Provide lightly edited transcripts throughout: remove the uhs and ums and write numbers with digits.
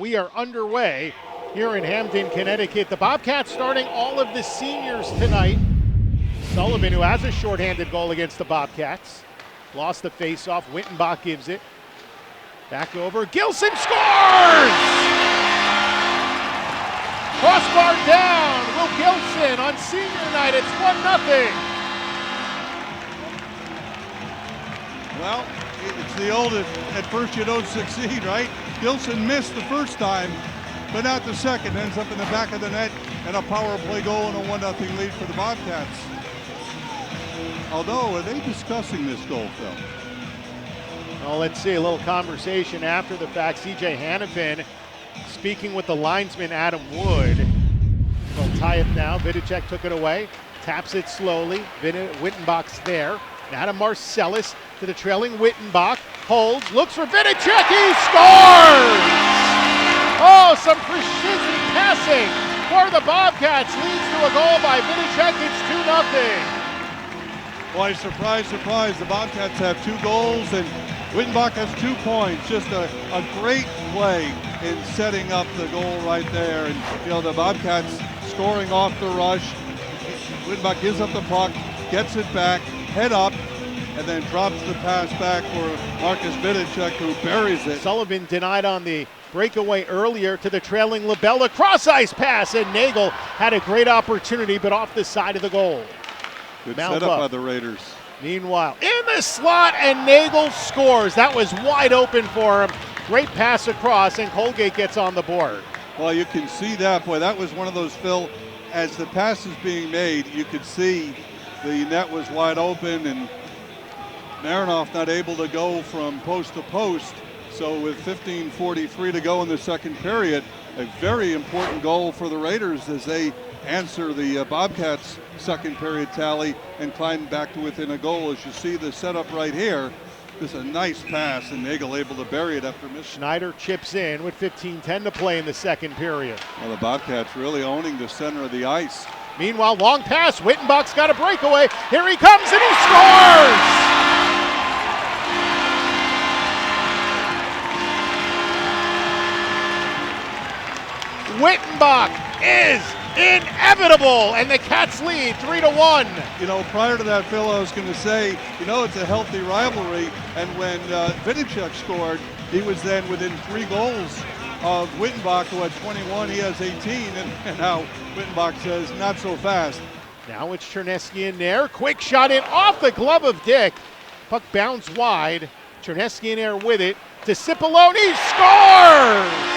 we are underway here in Hamden, Connecticut. The Bobcats starting all of the seniors tonight. Sullivan, who has a shorthanded goal against the Bobcats, lost the faceoff. Wittenbach gives it back over. Gilson scores! Crossbar down. Will Gilson on senior night. It's 1-0. Well, it's the old, at first you don't succeed, right? Gilson missed the first time, but not the second. Ends up in the back of the net and a power play goal and a 1-0 lead for the Bobcats. Although, are they discussing this goal, Phil? Well, let's see, a little conversation after the fact. C.J. Hannafin speaking with the linesman Adam Wood. Well, tie it now. Vidicek took it away, taps it slowly. Wittenbach's there. Now to Marcellus, to the trailing Wittenbach, holds, looks for Vidicek, he scores! Oh, some precision passing for the Bobcats, leads to a goal by Vidicek. It's 2-0. Boy, surprise, surprise, the Bobcats have 2 goals and Wittenbach has 2 points. Just a great play in setting up the goal right there. And, you know, the Bobcats scoring off the rush. Wittenbach gives up the puck, gets it back, head up, and then drops the pass back for Marcus Vidicek, who buries it. Sullivan denied on the breakaway earlier to the trailing Labella. Cross-ice pass, and Nagel had a great opportunity, but off the side of the goal. Good setup by the Raiders. Meanwhile, in the slot, and Nagel scores. That was wide open for him. Great pass across, and Colgate gets on the board. Well, you can see that. Boy, that was one of those, Phil, as the pass is being made, you could see the net was wide open, and Marinoff not able to go from post to post. So with 15:43 to go in the second period, a very important goal for the Raiders as they answer the Bobcats' second period tally and climb back to within a goal. As you see the setup right here, this is a nice pass, and Nagel able to bury it after miss. Schneider chips in with 15:10 to play in the second period. Well, the Bobcats really owning the center of the ice. Meanwhile, long pass. Wittenbach's got a breakaway. Here he comes, and he scores! Wittenbach is inevitable, and the Cats lead 3-1. You know, prior to that, Phil, I was going to say, you know, it's a healthy rivalry, and when Vidicek scored, he was then within 3 goals of Wittenbach, who had 21, he has 18, and now Wittenbach says, not so fast. Now it's Chernesky in there, quick shot in off the glove of Dick. Puck bounced wide, Chernesky in there with it, to Cipollone, scores!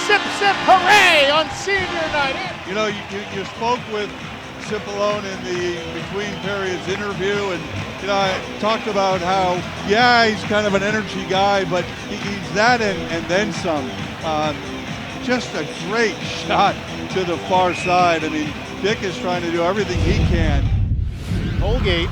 Sip, sip, hooray on senior night. You know, you spoke with Cipollone in the between periods interview, and you know, I talked about how, yeah, he's kind of an energy guy, but he's that and then some. Just a great shot to the far side. I mean, Dick is trying to do everything he can. Colgate,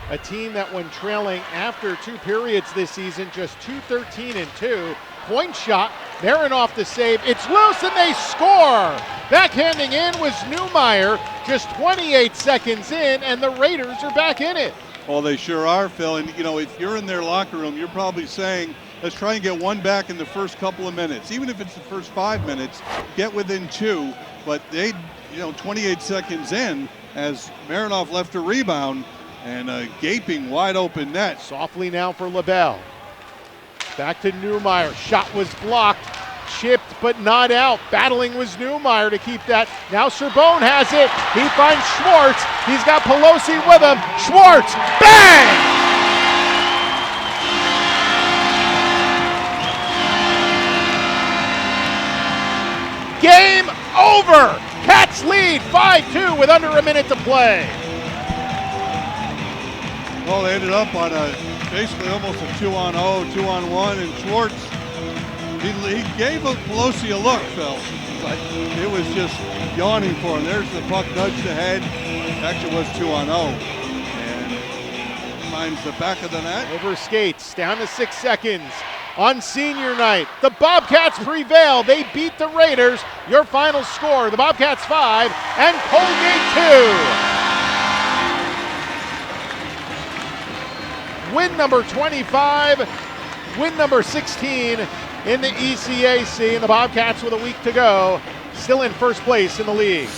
a team that when trailing after 2 periods this season, just 2-13-2. Point shot, Marinoff the save, it's loose and they score! Backhanding in was Newmeyer, just 28 seconds in, and the Raiders are back in it. Well, they sure are, Phil, and you know, if you're in their locker room, you're probably saying, let's try and get one back in the first couple of minutes. Even if it's the first 5 minutes, get within 2, but they, you know, 28 seconds in, as Marinoff left a rebound, and a gaping wide open net. Softly now for LaBelle. Back to Newmeyer, shot was blocked, chipped but not out. Battling was Newmeyer to keep that. Now Serbone has it, he finds Schwartz, he's got Pelosi with him, Schwartz, bang! Game over! Cats lead 5-2 with under a minute to play. Well, they ended up on basically almost a 2-on-0, 2-on-1, and Schwartz, he gave Pelosi a look, Phil, but it was just yawning for him. There's the puck nudged ahead. Actually, it was 2-on-0, and finds the back of the net. Over skates, down to 6 seconds. On senior night, the Bobcats prevail. They beat the Raiders. Your final score, the Bobcats 5 and Colgate 2. Win number 25 win number 16 in the ECAC, and the Bobcats with a week to go, still in first place in the league.